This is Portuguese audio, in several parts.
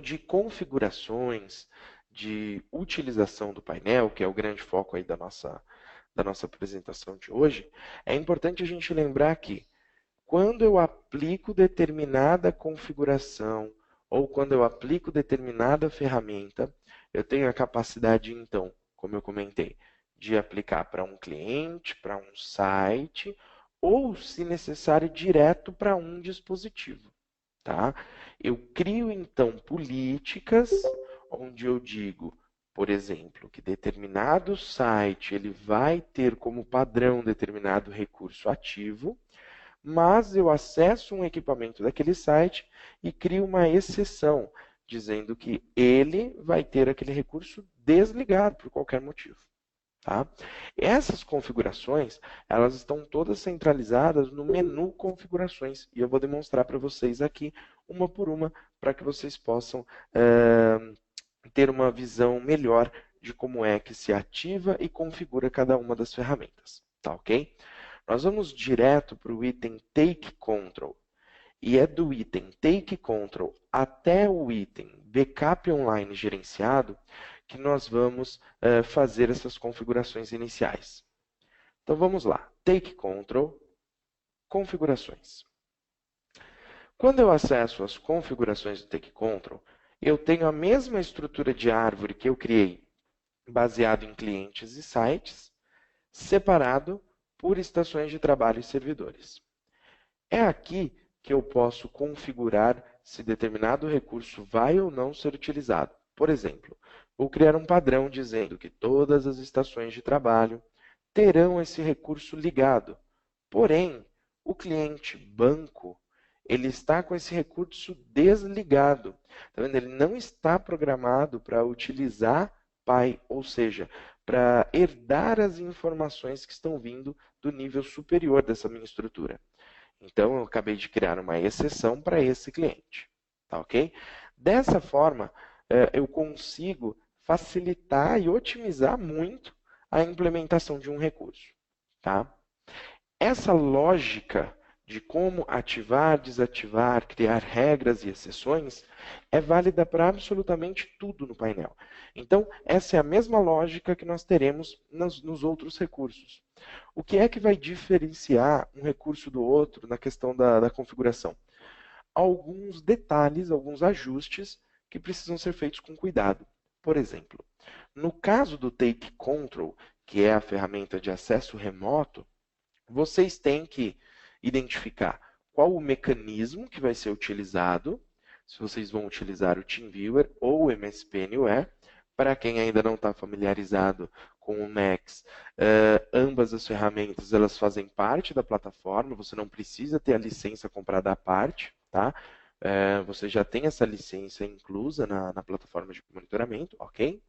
de configurações, de utilização do painel, que é o grande foco aí da nossa apresentação de hoje, é importante a gente lembrar que quando eu aplico determinada configuração ou quando eu aplico determinada ferramenta, eu tenho a capacidade, então, como eu comentei, de aplicar para um cliente, para um site ou, se necessário, direto para um dispositivo. Tá? Eu crio, então, políticas onde eu digo, por exemplo, que determinado site ele vai ter como padrão determinado recurso ativo, mas eu acesso um equipamento daquele site e crio uma exceção, dizendo que ele vai ter aquele recurso desligado por qualquer motivo. Tá? Essas configurações, elas estão todas centralizadas no menu configurações e eu vou demonstrar para vocês aqui uma por uma para que vocês possam ter uma visão melhor de como é que se ativa e configura cada uma das ferramentas. Tá ok? Nós vamos direto para o item Take Control. E é do item Take Control até o item Backup Online Gerenciado que nós vamos fazer essas configurações iniciais. Então vamos lá. Take Control, configurações. Quando eu acesso as configurações do Take Control, eu tenho a mesma estrutura de árvore que eu criei, baseado em clientes e sites, separado por estações de trabalho e servidores. É aqui que eu posso configurar se determinado recurso vai ou não ser utilizado. Por exemplo, vou criar um padrão dizendo que todas as estações de trabalho terão esse recurso ligado. Porém, o cliente banco, ele está com esse recurso desligado. Tá vendo? Ele não está programado para utilizar PI, ou seja, para herdar as informações que estão vindo do nível superior dessa minha estrutura. Então, eu acabei de criar uma exceção para esse cliente. Tá ok? Dessa forma, eu consigo facilitar e otimizar muito a implementação de um recurso. Tá? Essa lógica de como ativar, desativar, criar regras e exceções é válida para absolutamente tudo no painel. Então, essa é a mesma lógica que nós teremos nos outros recursos. O que é que vai diferenciar um recurso do outro na questão da configuração? Alguns detalhes, alguns ajustes que precisam ser feitos com cuidado. Por exemplo, no caso do Take Control, que é a ferramenta de acesso remoto, vocês têm que identificar qual o mecanismo que vai ser utilizado, se vocês vão utilizar o TeamViewer ou o MSP Anywhere. Para quem ainda não está familiarizado com o Max, ambas as ferramentas elas fazem parte da plataforma, você não precisa ter a licença comprada à parte, tá? Você já tem essa licença inclusa na plataforma de monitoramento, ok?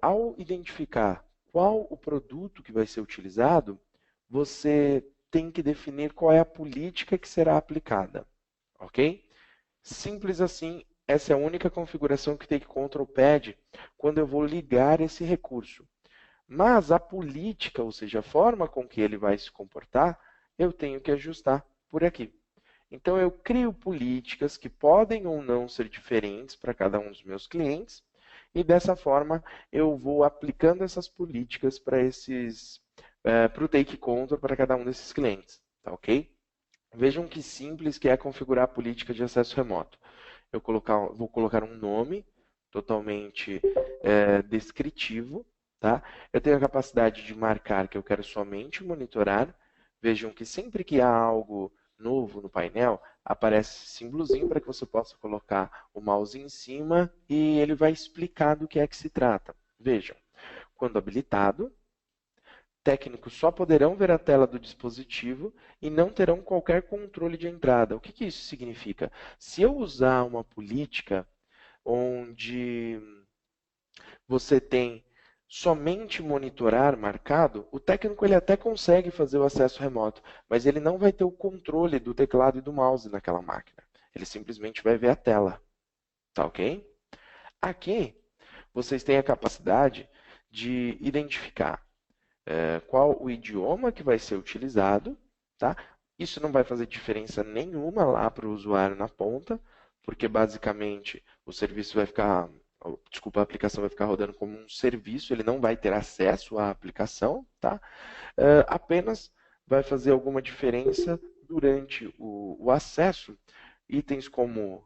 Ao identificar qual o produto que vai ser utilizado, você tem que definir qual é a política que será aplicada, ok? Simples assim, essa é a única configuração que o Take Control pede quando eu vou ligar esse recurso. Mas a política, ou seja, a forma com que ele vai se comportar, eu tenho que ajustar por aqui. Então, eu crio políticas que podem ou não ser diferentes para cada um dos meus clientes, e dessa forma eu vou aplicando essas políticas para o Take Control para cada um desses clientes, tá ok? Vejam que simples que é configurar a política de acesso remoto. Vou colocar um nome totalmente descritivo, tá? Eu tenho a capacidade de marcar que eu quero somente monitorar. Vejam que sempre que há algo novo no painel, aparece esse símbolozinho para que você possa colocar o mouse em cima e ele vai explicar do que é que se trata. Vejam, quando habilitado, técnicos só poderão ver a tela do dispositivo e não terão qualquer controle de entrada. O que isso significa? Se eu usar uma política onde você tem somente monitorar marcado, o técnico ele até consegue fazer o acesso remoto, mas ele não vai ter o controle do teclado e do mouse naquela máquina. Ele simplesmente vai ver a tela. Tá ok? Aqui, vocês têm a capacidade de identificar qual o idioma que vai ser utilizado, tá? Isso não vai fazer diferença nenhuma lá para o usuário na ponta. porque basicamente o serviço vai ficar, desculpa, a aplicação vai ficar rodando como um serviço, ele não vai ter acesso à aplicação, tá? Apenas vai fazer alguma diferença durante o acesso. Itens como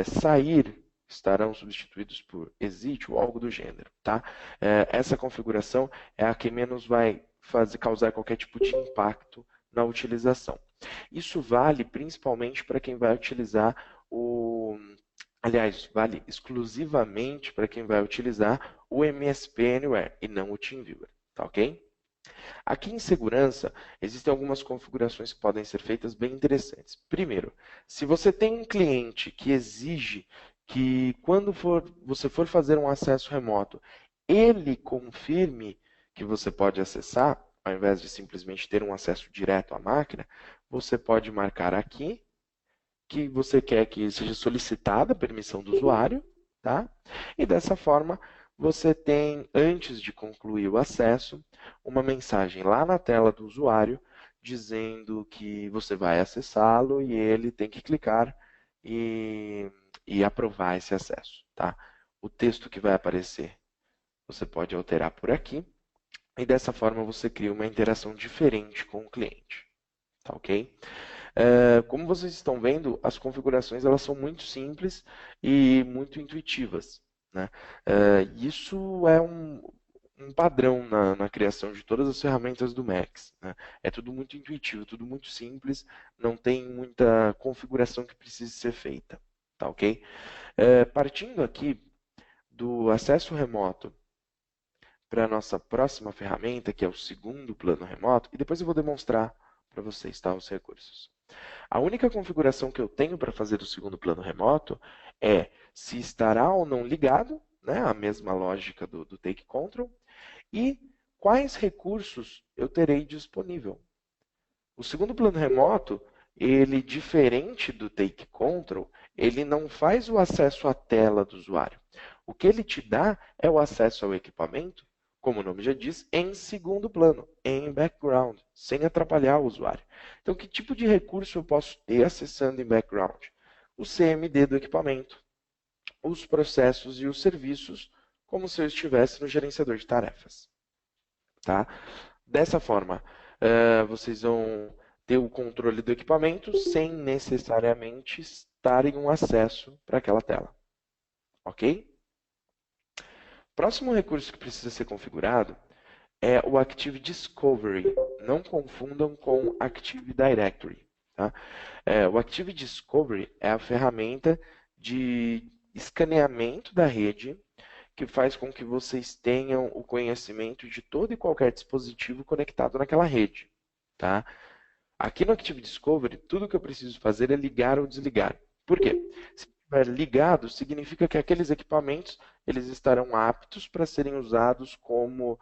sair estarão substituídos por exit ou algo do gênero, tá? Essa configuração é a que menos vai causar qualquer tipo de impacto na utilização. Isso vale principalmente para quem vai utilizar aliás, vale exclusivamente para quem vai utilizar o MSP Anywhere e não o TeamViewer, tá ok? Aqui em segurança, existem algumas configurações que podem ser feitas bem interessantes. Primeiro, se você tem um cliente que exige que quando você for fazer um acesso remoto, ele confirme que você pode acessar, ao invés de simplesmente ter um acesso direto à máquina, você pode marcar aqui que você quer que seja solicitada a permissão do usuário, tá? E dessa forma, você tem, antes de concluir o acesso, uma mensagem lá na tela do usuário dizendo que você vai acessá-lo e ele tem que clicar e aprovar esse acesso, tá? O texto que vai aparecer, você pode alterar por aqui e dessa forma você cria uma interação diferente com o cliente, tá ok? Como vocês estão vendo, as configurações elas são muito simples e muito intuitivas, né? Isso é um padrão na criação de todas as ferramentas do Max, né? É tudo muito intuitivo, tudo muito simples, não tem muita configuração que precise ser feita, tá ok? Partindo aqui do acesso remoto para a nossa próxima ferramenta, que é o segundo plano remoto, e depois eu vou demonstrar para vocês, tá, os recursos. A única configuração que eu tenho para fazer o segundo plano remoto é se estará ou não ligado, né, a mesma lógica do Take Control, e quais recursos eu terei disponível. O segundo plano remoto, ele diferente do Take Control, ele não faz o acesso à tela do usuário. O que ele te dá é o acesso ao equipamento, como o nome já diz, em segundo plano, em background, sem atrapalhar o usuário. Então, que tipo de recurso eu posso ter acessando em background? O CMD do equipamento, os processos e os serviços, como se eu estivesse no gerenciador de tarefas. Tá? Dessa forma, vocês vão ter o controle do equipamento sem necessariamente estar em um acesso para aquela tela. Ok? Próximo recurso que precisa ser configurado é o Active Discovery. Não confundam com Active Directory. Tá? O Active Discovery é a ferramenta de escaneamento da rede que faz com que vocês tenham o conhecimento de todo e qualquer dispositivo conectado naquela rede. Tá? Aqui no Active Discovery, tudo que eu preciso fazer é ligar ou desligar. Por quê? Se estiver ligado, significa que aqueles equipamentos eles estarão aptos para serem usados como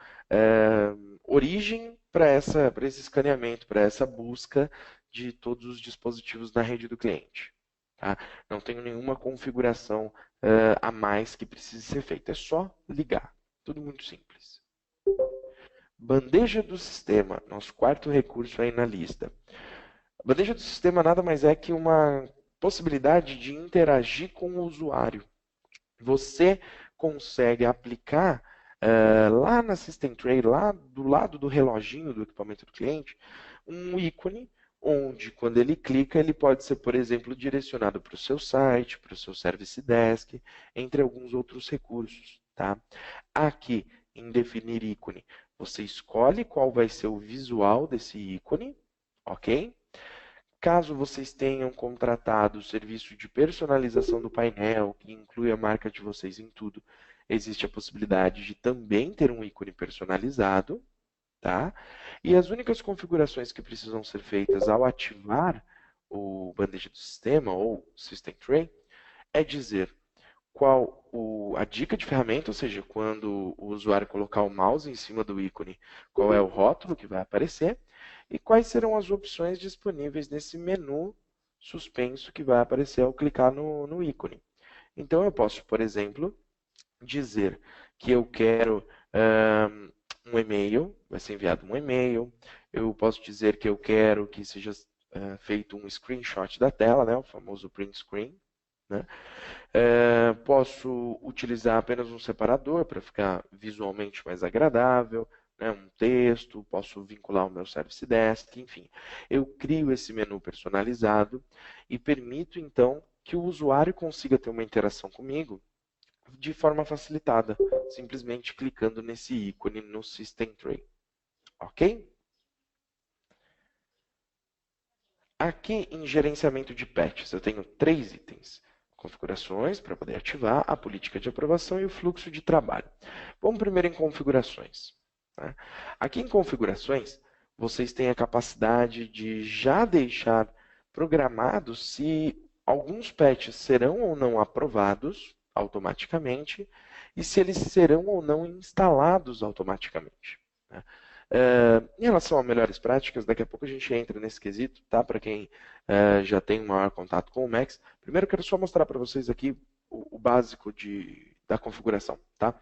origem para esse escaneamento, para essa busca de todos os dispositivos na rede do cliente. Tá? Não tenho nenhuma configuração a mais que precise ser feita. É só ligar. Tudo muito simples. Bandeja do sistema, nosso quarto recurso aí na lista. A bandeja do sistema nada mais é que uma possibilidade de interagir com o usuário. Você consegue aplicar lá na System Tray, lá do lado do reloginho do equipamento do cliente, um ícone onde, quando ele clica, ele pode ser, por exemplo, direcionado para o seu site, para o seu Service Desk, entre alguns outros recursos. Tá? Aqui, em definir ícone, você escolhe qual vai ser o visual desse ícone, ok? Caso vocês tenham contratado o serviço de personalização do painel, que inclui a marca de vocês em tudo, existe a possibilidade de também ter um ícone personalizado, tá? E as únicas configurações que precisam ser feitas ao ativar o bandeja do sistema ou System Tray é dizer qual a dica de ferramenta, ou seja, quando o usuário colocar o mouse em cima do ícone, qual é o rótulo que vai aparecer e quais serão as opções disponíveis nesse menu suspenso que vai aparecer ao clicar no ícone. Então, eu posso, por exemplo, dizer que eu quero um e-mail, vai ser enviado um e-mail, eu posso dizer que eu quero que seja feito um screenshot da tela, né, o famoso print screen, né? Posso utilizar apenas um separador para ficar visualmente mais agradável, né? Um texto, posso vincular o meu Service Desk, enfim. Eu crio esse menu personalizado e permito, então, que o usuário consiga ter uma interação comigo de forma facilitada, simplesmente clicando nesse ícone no System Tray. Ok? Aqui em gerenciamento de patches, eu tenho 3 itens. Configurações, para poder ativar, a política de aprovação e o fluxo de trabalho. Vamos primeiro em configurações. Né? Aqui em configurações, vocês têm a capacidade de já deixar programado se alguns patches serão ou não aprovados automaticamente e se eles serão ou não instalados automaticamente. Né? Em relação a melhores práticas, daqui a pouco a gente entra nesse quesito, tá? Para quem já tem um maior contato com o Max. Primeiro eu quero só mostrar para vocês aqui o básico da configuração, tá?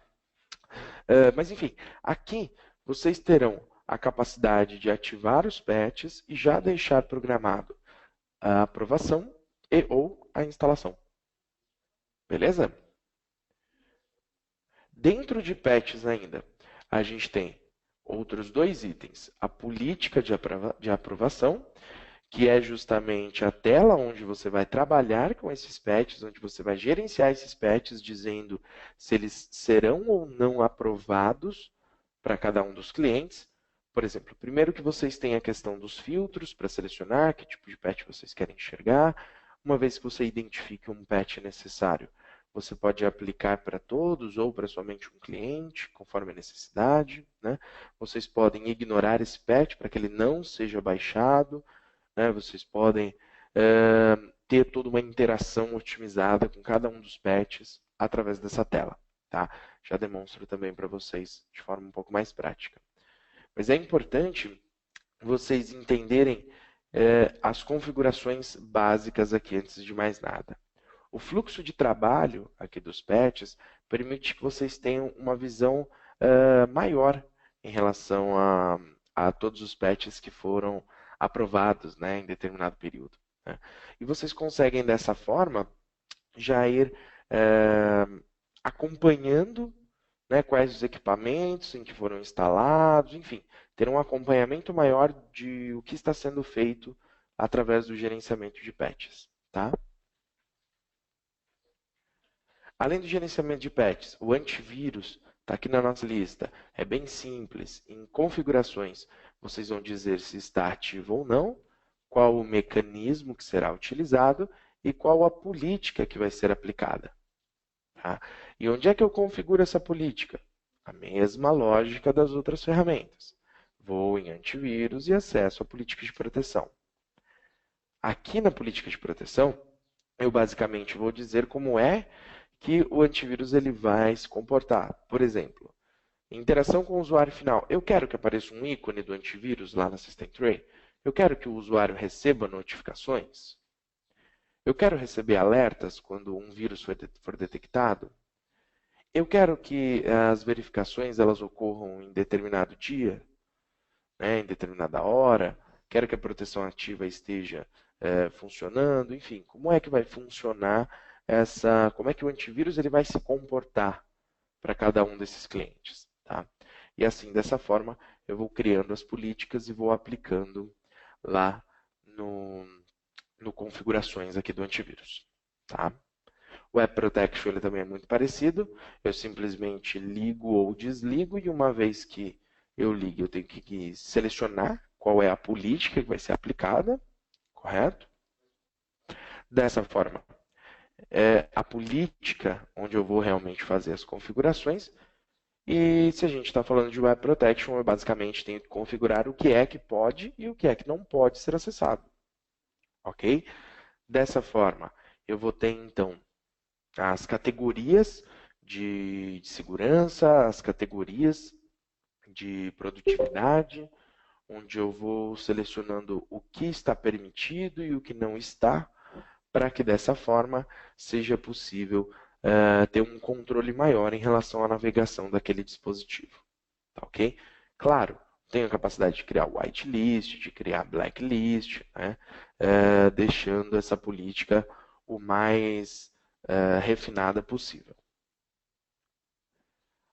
Mas enfim, aqui vocês terão a capacidade de ativar os patches e já deixar programado a aprovação e ou a instalação. Beleza? Dentro de patches ainda, a gente tem outros 2 itens. A política de aprovação, que é justamente a tela onde você vai trabalhar com esses patches, onde você vai gerenciar esses patches, dizendo se eles serão ou não aprovados para cada um dos clientes. Por exemplo, primeiro que vocês têm a questão dos filtros para selecionar que tipo de patch vocês querem enxergar. Uma vez que você identifique um patch necessário, você pode aplicar para todos ou para somente um cliente, conforme a necessidade. Né? Vocês podem ignorar esse patch para que ele não seja baixado. Né? Vocês podem ter toda uma interação otimizada com cada um dos patches através dessa tela. Tá? Já demonstro também para vocês de forma um pouco mais prática. Mas é importante vocês entenderem as configurações básicas aqui antes de mais nada. O fluxo de trabalho aqui dos patches permite que vocês tenham uma visão maior em relação a todos os patches que foram aprovados, né, em determinado período. Né? E vocês conseguem, dessa forma, já ir acompanhando, né, quais os equipamentos em que foram instalados, enfim, ter um acompanhamento maior de o que está sendo feito através do gerenciamento de patches. Tá? Além do gerenciamento de patches, o antivírus está aqui na nossa lista. É bem simples. Em configurações, vocês vão dizer se está ativo ou não, qual o mecanismo que será utilizado e qual a política que vai ser aplicada. Tá? E onde é que eu configuro essa política? A mesma lógica das outras ferramentas. Vou em antivírus e acesso a política de proteção. Aqui na política de proteção, eu basicamente vou dizer como é que o antivírus ele vai se comportar. Por exemplo, interação com o usuário final. Eu quero que apareça um ícone do antivírus lá na System Tray. Eu quero que o usuário receba notificações. Eu quero receber alertas quando um vírus for detectado. Eu quero que as verificações elas ocorram em determinado dia, né, em determinada hora. Quero que a proteção ativa esteja funcionando. Enfim, como é que vai funcionar como é que o antivírus ele vai se comportar para cada um desses clientes. Tá? E assim, dessa forma, eu vou criando as políticas e vou aplicando lá no configurações aqui do antivírus. Tá? O App Protection ele também é muito parecido. Eu simplesmente ligo ou desligo e uma vez que eu ligo, eu tenho que selecionar qual é a política que vai ser aplicada, correto? Dessa forma, a política onde eu vou realmente fazer as configurações. E se a gente está falando de Web Protection, eu basicamente tenho que configurar o que é que pode e o que é que não pode ser acessado. Ok? Dessa forma, eu vou ter então as categorias de segurança, as categorias de produtividade, onde eu vou selecionando o que está permitido e o que não está, para que dessa forma seja possível ter um controle maior em relação à navegação daquele dispositivo. Tá ok? Claro, tenho a capacidade de criar whitelist, de criar blacklist, né? Deixando essa política o mais refinada possível.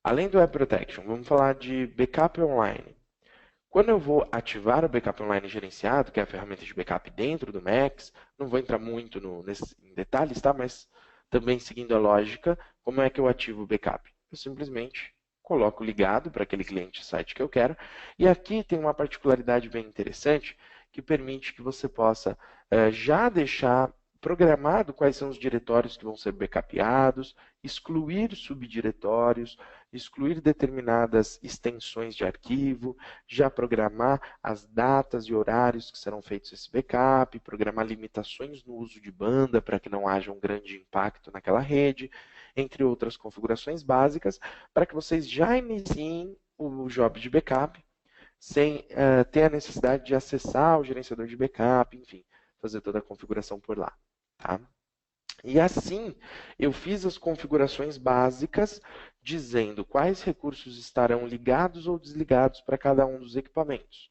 Além do Web Protection, vamos falar de backup online. Quando eu vou ativar o backup online gerenciado, que é a ferramenta de backup dentro do Max, não vou entrar muito em detalhes, tá? Mas também seguindo a lógica, como é que eu ativo o backup? Eu simplesmente coloco ligado para aquele cliente site que eu quero. E aqui tem uma particularidade bem interessante que permite que você possa já deixar programado quais são os diretórios que vão ser backupeados, excluir subdiretórios, excluir determinadas extensões de arquivo, já programar as datas e horários que serão feitos esse backup, programar limitações no uso de banda para que não haja um grande impacto naquela rede, entre outras configurações básicas, para que vocês já iniciem o job de backup sem ter a necessidade de acessar o gerenciador de backup, enfim, fazer toda a configuração por lá. Tá? E assim, eu fiz as configurações básicas dizendo quais recursos estarão ligados ou desligados para cada um dos equipamentos.